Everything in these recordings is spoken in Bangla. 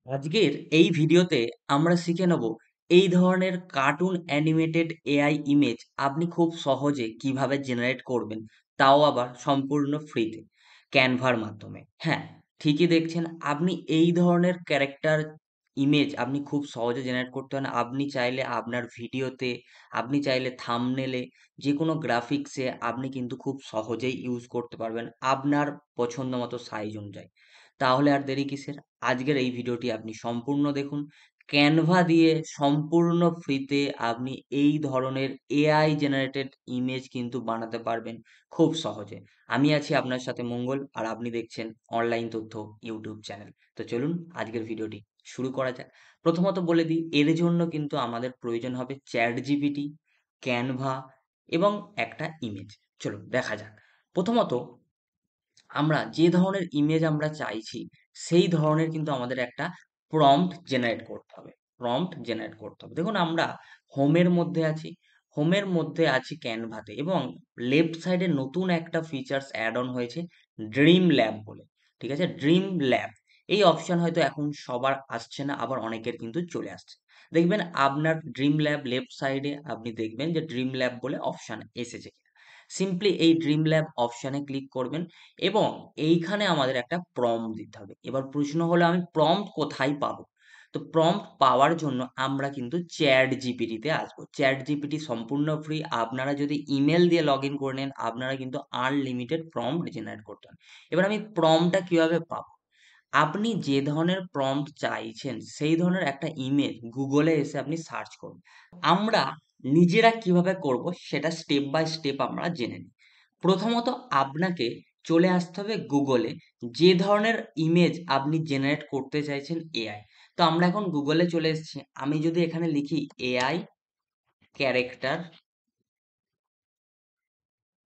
আজকের এই ভিডিওতে আমরা শিখে নেব এই ধরনের কার্টুন অ্যানিমেটেড এআই ইমেজ আপনি খুব সহজে কিভাবে জেনারেট করবেন, তাও আবার সম্পূর্ণ ফ্রিতে ক্যানভার মাধ্যমে। হ্যাঁ, ঠিকই দেখছেন, আপনি এই ধরনের ক্যারেক্টার ইমেজ আপনি খুব সহজে জেনারেট করতে পারেন। আপনি চাইলে আপনার ভিডিওতে, আপনি চাইলে থাম্বনেলে, যে কোনো গ্রাফিক্সে আপনি কিন্তু খুব সহজেই ইউজ করতে পারবেন আপনার পছন্দ মতো সাইজ অনুযায়ী। তাহলে আর দেরি কিসের? আজকের এই ভিডিওটি আপনি সম্পূর্ণ দেখুন। ক্যানভা দিয়ে সম্পূর্ণ ফ্রিতে আপনি এই ধরনের এআই জেনারেটেড ইমেজ কিন্তু বানাতে পারবেন খুব সহজে। আমি আছি আপনার সাথে মঙ্গল, আর আপনি দেখছেন অনলাইন তথ্য ইউটিউব চ্যানেল। তো চলুন আজকের ভিডিওটি শুরু করা যাক। প্রথমত বলে দিই, এর জন্য কিন্তু আমাদের প্রয়োজন হবে ChatGPT, ক্যানভা এবং একটা ইমেজ। চলুন দেখা যাক। প্রথমত আমরা যে ধরনের ইমেজ আমরা চাইছি, সেই ধরনের কিন্তু আমাদের একটা প্রম্পট জেনারেট করতে হবে। দেখুন, আমরা হোমের মধ্যে আছি। হোমের মধ্যে আছি ক্যানভাতে, এবং লেফট সাইডে নতুন একটা ফিচার্স অ্যাড অন হয়েছে, ড্রিম ল্যাব বলে। ঠিক আছে? Dream lab. এই অপশন হয়তো এখন সবার আসছে না, আবার অনেকের কিন্তু চলে আসছে। দেখবেন আপনার ড্রিম ল্যাব লেফট সাইডে আপনি দেখবেন যে ড্রিম ল্যাব বলে অপশন এসেছে। সিম্পলি এই ড্রিম ল্যাব অপশনে ক্লিক করবেন, এবং এইখানে আমাদের একটা প্রম্পট দিতে হবে। এবার প্রশ্ন হলো, আমি প্রম্পট কোথায় পাবো? তো প্রম্পট পাওয়ার জন্য আমরা কিন্তু চ্যাট জিপিটিতে আসবো। চ্যাট জিপিটি সম্পূর্ণ ফ্রি। আপনারা যদি ইমেল দিয়ে লগ ইন করে নেন, আপনারা কিন্তু আনলিমিটেড প্রম্পট জেনারেট করতে পারেন। এবার আমি প্রম্পটটা কিভাবে পাবো? আপনি যে ধরনের প্রম্পট চাইছেন, সেই ধরনের একটা ইমেজ গুগলে এসে আপনি সার্চ করুন। আমরা নিজেরা কিভাবে করব সেটা স্টেপ বাই স্টেপ আমরা জেনে নিই। প্রথমত আপনাকে চলে আসতে হবে গুগলে, যে ধরনের ইমেজ আপনি জেনারেট করতে চাইছেন এআই। তো আমরা এখন গুগলে চলে এসেছি। আমি যদি এখানে লিখি এআই ক্যারেক্টার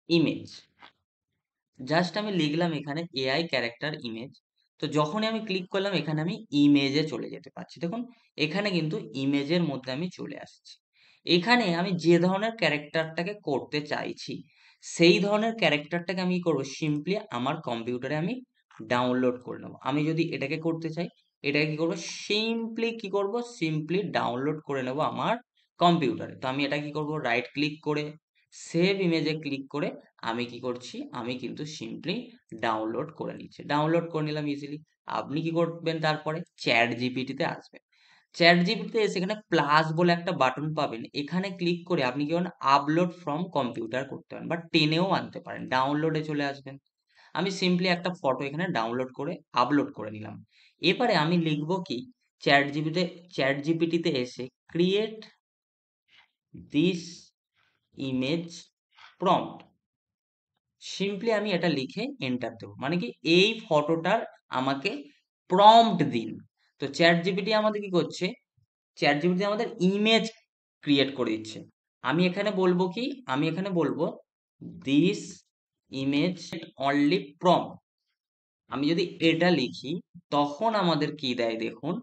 ইমেজ, জাস্ট আমি লিখলাম এখানে এআই ক্যারেক্টার ইমেজ। তো যখনই আমি ক্লিক করলাম, এখানে আমি ইমেজে চলে যেতে পারছি। দেখুন, এখানে কিন্তু ইমেজের মধ্যে আমি চলে আসছি। এখানে আমি যে ধরনের ক্যারেক্টারটাকে করতে চাইছি, সেই ধরনের ক্যারেক্টারটাকে আমি কি করবো, সিম্পলি আমার কম্পিউটারে আমি ডাউনলোড করে নেবো। আমি যদি এটাকে করতে চাই, এটাকে কি করবো, সিম্পলি ডাউনলোড করে নেবো আমার কম্পিউটারে। তো আমি এটা কি করবো, রাইট ক্লিক করে সেভ ইমেজে ক্লিক করে আমি কি করছি, আমি কিন্তু সিম্পলি ডাউনলোড করে নিচ্ছি। ডাউনলোড করে নিলাম ইজিলি। আপনি কি করবেন, তারপরে চ্যাট জিপিটিতে আসবেন। চ্যাট জিপিটিতে এসে এখানে প্লাস বলে একটা বাটন পাবেন। এখানে ক্লিক করে আপনি কি করেন, আপলোড ফ্রম কম্পিউটার করতে পারেন, বা টেনেও আনতে পারেন। ডাউনলোডে চলে আসবেন। আমি সিম্পলি একটা ফটো এখানে ডাউনলোড করে আপলোড করে নিলাম। এবারে আমি লিখবো কি, চ্যাট জিপিটিতে এসে create this image prompt. Simply আমি এটা লিখে এন্টার দেবো, মানে কি, এই ফটোটার আমাকে প্রম্পট দিন। তো চ্যাট জিপিটি আমাদের কি করছে, চ্যাট জিপিটি আমাদের ইমেজ ক্রিয়েট করে দিচ্ছে। আমি এখানে বলবো কি, আমি এখানে বলবো দিস ইমেজ অনলি প্রম্পট। আমি যদি এটা লিখি, তখন আমাদের কি দেয় দেখুন।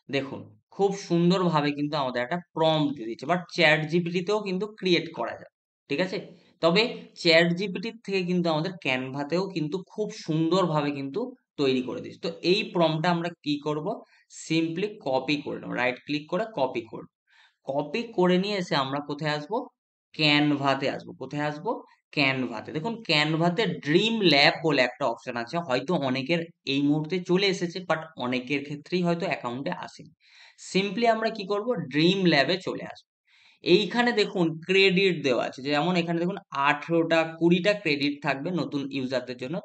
দেখুন, খুব সুন্দরভাবে কিন্তু আমাদের একটা প্রম্পট দিয়ে দিচ্ছে। বাট চ্যাট জিপিটিতেও কিন্তু ক্রিয়েট করা যায়। ঠিক আছে? তবে চ্যাট জিপিটির থেকে কিন্তু আমাদের ক্যানভাতেও কিন্তু খুব সুন্দরভাবে কিন্তু তৈরি করে দিচ্ছে। তো এই প্রম্পটটা আমরা কি করব, সিম্পলি কপি করে নেব। রাইট ক্লিক করে কপি করব। কপি করে নিয়ে এসে আমরা কোথায় আসবো, ক্যানভাতে আসবো। কোথায় আসবো, ক্যানভাতে। দেখুন, ক্যানভাতে ড্রিম ল্যাব বলে একটা অপশন আছে। হয়তো অনেকের এই মুহূর্তে চলে এসেছে, বাট অনেকের ক্ষেত্রেই হয়তো অ্যাকাউন্টে আসেনি। সিম্পলি আমরা কি করব, ড্রিম ল্যাবে চলে আসবো। এইখানে দেখুন ক্রেডিট দেওয়া আছে, যেমন এখানে দেখুন 18টা 20টা ক্রেডিট থাকবে নতুন ইউজারদের জন্য।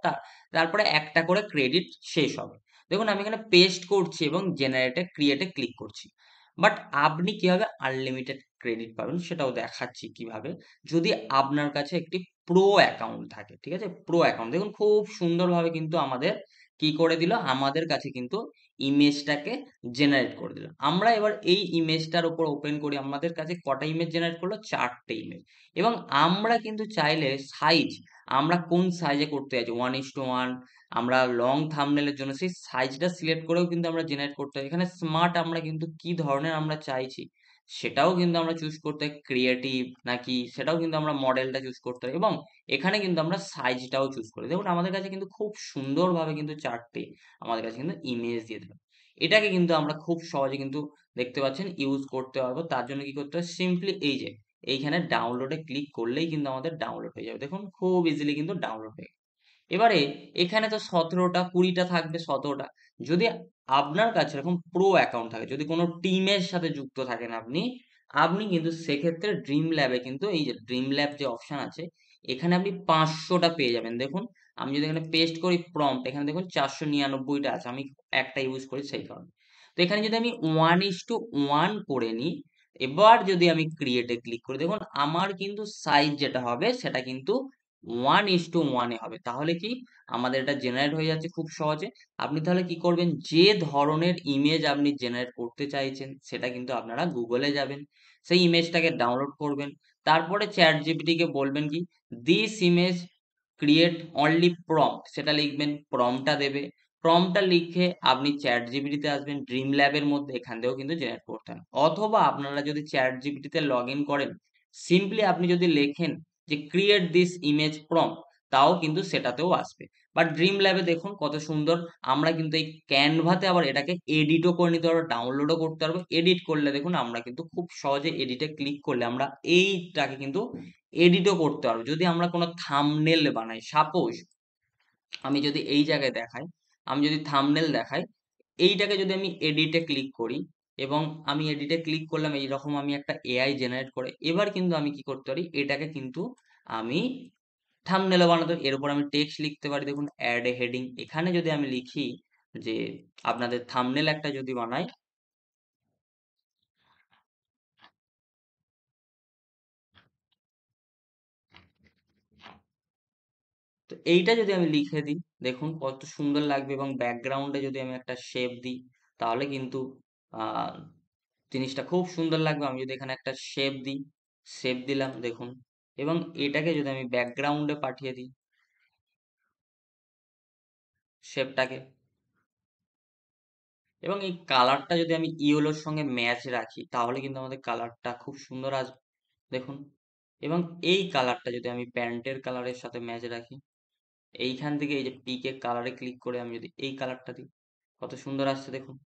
তারপরে একটা করে ক্রেডিট শেষ হবে। দেখুন, আমি এখানে পেস্ট করছি এবং জেনারেটে ক্রিয়েটে ক্লিক করছি। বাট আপনি কিভাবে আনলিমিটেড ক্রেডিট পাবেন সেটাও দেখাচ্ছি কিভাবে, যদি আপনার কাছে একটি প্রো অ্যাকাউন্ট থাকে। ঠিক আছে? প্রো অ্যাকাউন্ট দেখুন খুব সুন্দরভাবে কিন্তু আমাদের কি করে দিল, আমাদের কাছে কিন্তু ইমেজটাকে জেনারেট করে দিল। আমরা এবার এই ইমেজটার উপর ওপেন করি। আমাদের কাছে কটা ইমেজ জেনারেট করলো, 4টে ইমেজ। এবং আমরা কিন্তু চাইলে সাইজ, আমরা কোন সাইজে করতে চাইছি, 1:1, আমরা লং থাম্বনেলের জন্য সেই সাইজটা সিলেক্ট করেও কিন্তু আমরা জেনারেট করতে পারি। এখানে স্মার্ট আমরা কিন্তু কি ধরনের আমরা চাইছি সেটাও কিন্তু আমরা চুজ করতে পারি, ক্রিয়েটিভ নাকি, সেটাও কিন্তু আমরা মডেলটা চুজ করতে পারি। এবং এখানে কিন্তু আমরা সাইজটাও চুজ করি। দেখুন, আমাদের কাছে কিন্তু খুব সুন্দরভাবে কিন্তু 4টে আমাদের কাছে কিন্তু ইমেজ দিয়ে দিল। এটাকে কিন্তু আমরা খুব সহজে কিন্তু দেখতে পাচ্ছেন ইউজ করতে পারবো। তার জন্য কি করতে হবে? সিম্পলি এই যে এইখানে ডাউনলোডে ক্লিক করলেই কিন্তু আমাদের ডাউনলোড হয়ে যাবে। দেখুন খুব ইজিলি কিন্তু ডাউনলোড হয়ে গেল। এবারে এখানে তো 17টা 20টা থাকবে 17টা। যদি আপনার কাছে এরকম প্রো অ্যাকাউন্ট থাকে, যদি কোনো টিমের সাথে যুক্ত থাকেন আপনি, আপনি কিন্তু সেক্ষেত্রে ড্রিম ল্যাবে কিন্তু এই যে ড্রিম ল্যাব যে অপশন আছে, এখানে আপনি 500টা পেয়ে যাবেন। দেখুন আমি যদি এখানে পেস্ট করি প্রম্পট, এখানে দেখুন 499টা আছে। আমি একটা ইউজ করি সেই কারণে। তো এখানে যদি আমি 1:1 করে নিই, এবার যদি আমি ক্রিয়েটে ক্লিক করি, দেখুন আমার কিন্তু সাইজ যেটা হবে সেটা কিন্তু 1:1 এ হবে। তাহলে কি আমাদের এটা জেনারেট হয়ে যাচ্ছে খুব সহজে। আপনি তাহলে কি করবেন? যে ধরনের ইমেজ আপনি জেনারেট করতে চাইছেন সেটা কিন্তু আপনারা গুগলে যাবেন, সেই ইমেজটাকে ডাউনলোড করবেন। তারপরে ChatGPT কে বলবেন কি this image create only prompt, সেটা লিখবেন, প্রম্পটটা দেবে। প্রম্পটটা লিখে আপনি ChatGPT তে আসবেন, ড্রিম ল্যাবের মধ্যে এখান থেকেও কিন্তু জেনারেট করতে হয়। অথবা আপনারা যদি ChatGPT তে লগ ইন করেন, সিম্পলি আপনি যদি লেখেন যে ক্রিয়েট দিস ইমেজ প্রম্পট, তাও কিন্তু সেটাতেও আসবে। বাট ড্রিম ল্যাবে দেখুন কত সুন্দর, আমরা কিন্তু এই ক্যানভাতে আবার এটাকে এডিটও করে নিতে পারবো, ডাউনলোডও করতে পারবো। এডিট করলে দেখুন আমরা কিন্তু খুব সহজে এডিটে ক্লিক করলে আমরা এইটাকে কিন্তু এডিটও করতে পারবো। যদি আমরা কোনো থাম্বনেল বানাই, সাপোজ আমি যদি এই জায়গায় দেখাই, আমি যদি থাম্বনেল দেখাই, এইটাকে যদি আমি এডিটে ক্লিক করি এবং আমি এডিটে ক্লিক করলাম, এইরকম আমি একটা এআই জেনারেট করে, এবার কিন্তু আমি কি করতে পারি, এটাকে কিন্তু আমি থাম্বনেলও বানাতে পারি। এর উপর আমি টেক্সট লিখতে পারি। দেখুন অ্যাড এ হেডিং, এখানে যদি আমি লিখি যে আপনাদের থাম্বনেল একটা যদি বানাই, তো এইটা যদি আমি লিখে দিই, দেখুন কত সুন্দর লাগবে। এবং ব্যাকগ্রাউন্ডে যদি আমি একটা শেপ দিই, তাহলে কিন্তু আহ জিনিসটা খুব সুন্দর লাগবে। আমি যদি এখানে একটা শেপ দিই, শেপ দিলাম দেখুন, এবং এটাকে যদি আমি ব্যাকগ্রাউন্ডে পাঠিয়ে দিই শেপটাকে, এবং এই কালারটা যদি আমি ইয়েলোর সঙ্গে ম্যাচ রাখি, তাহলে কিন্তু আমাদের কালারটা খুব সুন্দর আসবে। দেখুন, এবং এই কালারটা যদি আমি প্যান্টের কালারের সাথে ম্যাচ রাখি, এইখান থেকে এই যে পিকে কালারে ক্লিক করে আমি যদি এই কালারটা দিই, কত সুন্দর আসছে দেখুন।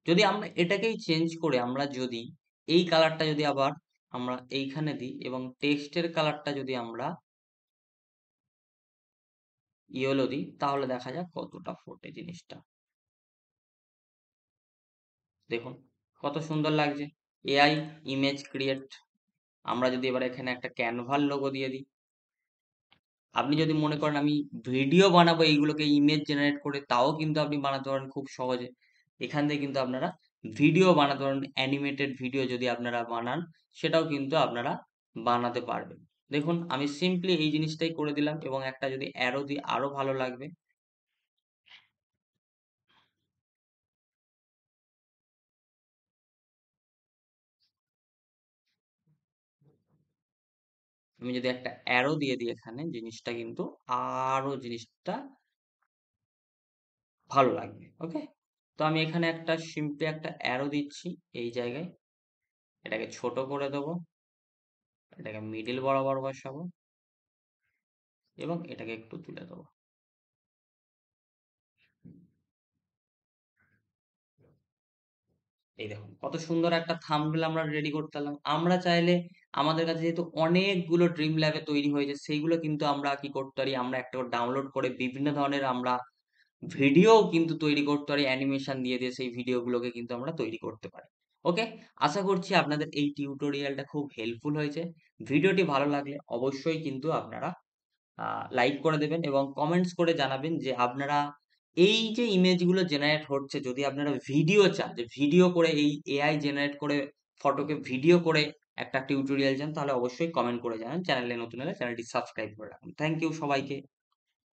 যদি আমরা এটাকেই চেঞ্জ করে আমরা যদি এই কালারটা যদি আবার আমরা এইখানে দিই এবং টেক্সটের কালারটা যদি আমরা ইয়েলো দিই, তাহলে দেখা যাক কতটা ফোটে জিনিসটা। দেখুন কত সুন্দর লাগছে। AI image create. আমরা যদি এবার এখানে একটা ক্যানভার লোগো দিয়ে দিই, আপনি যদি মনে করেন আমি ভিডিও বানাবো এইগুলোকে ইমেজ জেনারেট করে, তাও কিন্তু আপনি বানাতে পারেন খুব সহজে। এখান থেকে কিন্তু আপনারা ভিডিও বানাতে পারেন, অ্যানিমেটেড ভিডিও যদি আপনারা বানান, সেটাও কিন্তু আপনারা বানাতে পারবেন। দেখুন আমি সিম্পলি এই জিনিসটাই করে দিলাম, এবং একটা যদি অ্যারো দিই আরো ভালো লাগবে। আমি যদি একটা অ্যারো দিয়ে দিই এখানে, জিনিসটা কিন্তু আরো জিনিসটা ভালো লাগবে। ওকে, তো আমি এখানে একটা সিম্পলি একটা অ্যারো দিচ্ছি এই জায়গায়, এটাকে ছোট করে দেবো, এটাকে মিডিল বরাবর বসাবো এবং এটাকে একটু তুলে দেবো। এই দেখুন কত সুন্দর একটা থাম্বনেল আমরা রেডি করতে পারলাম। আমরা চাইলে আমাদের কাছে যেহেতু অনেকগুলো ড্রিম ল্যাবে তৈরি হয়েছে, সেইগুলো কিন্তু আমরা কি করতে পারি, আমরা একটা করে ডাউনলোড করে বিভিন্ন ধরনের আমরা ভিডিও কিন্তু তৈরি করতে পারি, অ্যানিমেশন দিয়ে দিয়ে সেই ভিডিওগুলোকে কিন্তু আমরা তৈরি করতে পারি। ওকে, আশা করছি আপনাদের এই টিউটোরিয়ালটা খুব হেল্পফুল হয়েছে। ভিডিওটি ভালো লাগলে অবশ্যই কিন্তু আপনারা লাইক করে দেবেন এবং কমেন্টস করে জানাবেন যে আপনারা এই যে ইমেজগুলো জেনারেট হচ্ছে, যদি আপনারা ভিডিও চান, যে ভিডিও করে এই এআই জেনারেট করে ফটোকে ভিডিও করে একটা টিউটোরিয়াল চান, তাহলে অবশ্যই কমেন্ট করে জানান। চ্যানেলে নতুন হলে চ্যানেলটি সাবস্ক্রাইব করে রাখুন। থ্যাংক ইউ সবাইকে।